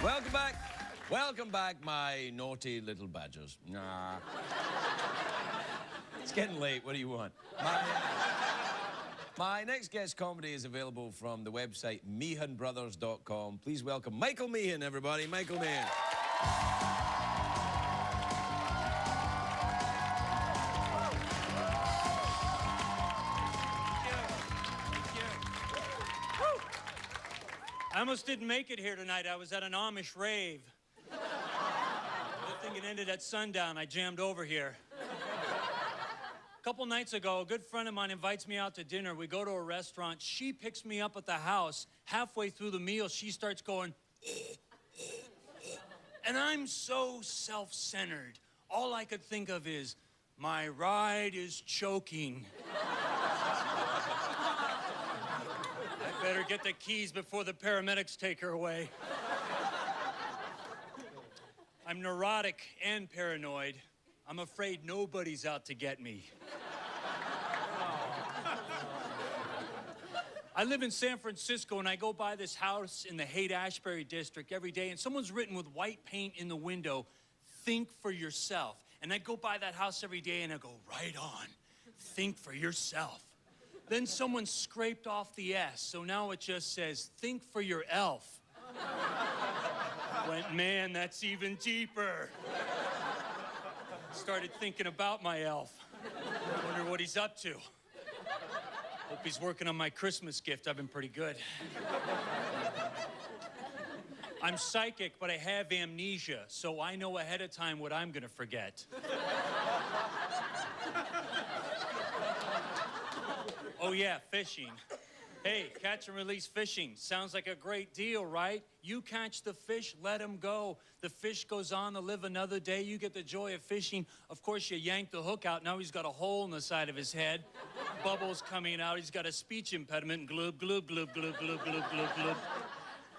Welcome back. Welcome back, my naughty little badgers. Nah. It's getting late. What do you want? My next guest comedy is available from the website meehanbrothers.com. Please welcome Michael Meehan, everybody. Michael Meehan. I almost didn't make it here tonight. I was at an Amish rave. Good thing it ended at sundown. I jammed over here. A couple nights ago, a good friend of mine invites me out to dinner. We go to a restaurant. She picks me up at the house. Halfway through the meal, she starts going, and I'm so self-centered. All I could think of is, my ride is choking. I better get the keys before the paramedics take her away. I'm neurotic and paranoid. I'm afraid nobody's out to get me. I live in San Francisco, and I go by this house in the Haight-Ashbury district every day, and someone's written with white paint in the window, "Think for yourself." And I go by that house every day, and I go, right on. Think for yourself. Then someone scraped off the S, so now it just says, think for your elf. Went, man, that's even deeper. Started thinking about my elf. Wonder what he's up to. Hope he's working on my Christmas gift. I've been pretty good. I'm psychic, but I have amnesia, so I know ahead of time what I'm gonna forget. Oh yeah, fishing. Hey, catch and release fishing. Sounds like a great deal, right? You catch the fish, let him go. The fish goes on to live another day. You get the joy of fishing. Of course, you yank the hook out. Now he's got a hole in the side of his head. Bubbles coming out. He's got a speech impediment. Gloob, gloob, gloob, gloob, gloob, gloob, gloob, gloob.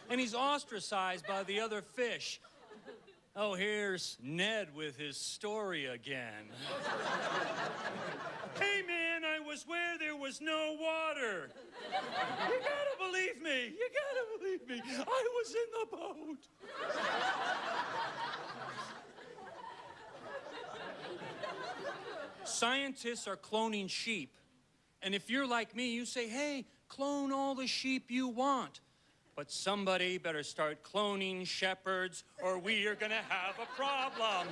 And he's ostracized by the other fish. Oh, here's Ned with his story again. Hey, man, I was where there was no water. You gotta believe me. You gotta believe me. I was in the boat. Scientists are cloning sheep. And if you're like me, you say, hey, clone all the sheep you want. But somebody better start cloning shepherds, or we are gonna have a problem.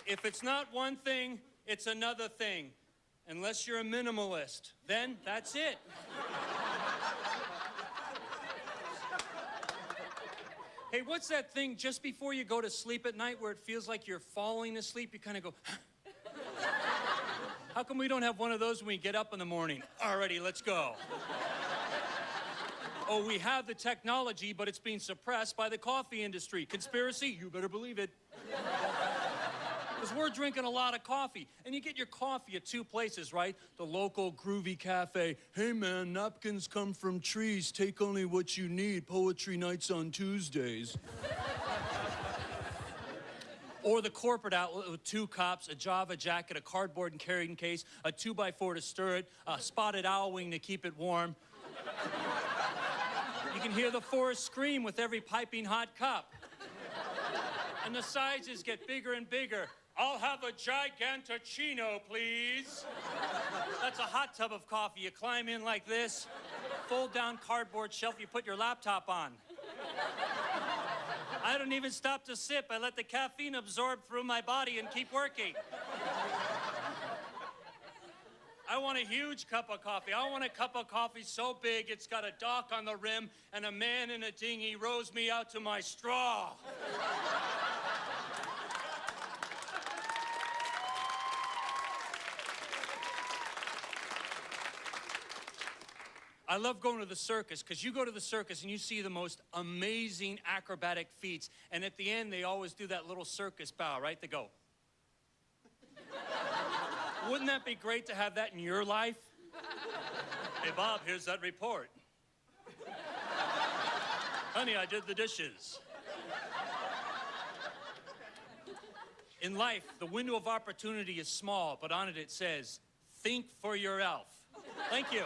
If it's not one thing, it's another thing. Unless you're a minimalist, then that's it. Hey, what's that thing just before you go to sleep at night where it feels like you're falling asleep? You kind of go, how come we don't have one of those when we get up in the morning? Alrighty, let's go. Oh, we have the technology, but it's being suppressed by the coffee industry. Conspiracy? You better believe it. Because we're drinking a lot of coffee. And you get your coffee at two places, right? The local groovy cafe. Hey, man, napkins come from trees. Take only what you need. Poetry nights on Tuesdays. Or the corporate outlet with 2 cups, a Java jacket, a cardboard and carrying case, a 2x4 to stir it, a spotted owl wing to keep it warm. You can hear the forest scream with every piping hot cup. And the sizes get bigger and bigger. I'll have a giganticino, please. That's a hot tub of coffee. You climb in like this, fold down cardboard shelf, you put your laptop on. I don't even stop to sip. I let the caffeine absorb through my body and keep working. I want a huge cup of coffee. I want a cup of coffee so big it's got a dock on the rim and a man in a dinghy rows me out to my straw. I love going to the circus, because you go to the circus and you see the most amazing acrobatic feats, and at the end, they always do that little circus bow, right? They go. Wouldn't that be great to have that in your life? Hey, Bob, here's that report. Honey, I did the dishes. In life, the window of opportunity is small, but on it says, think for your elf. Thank you.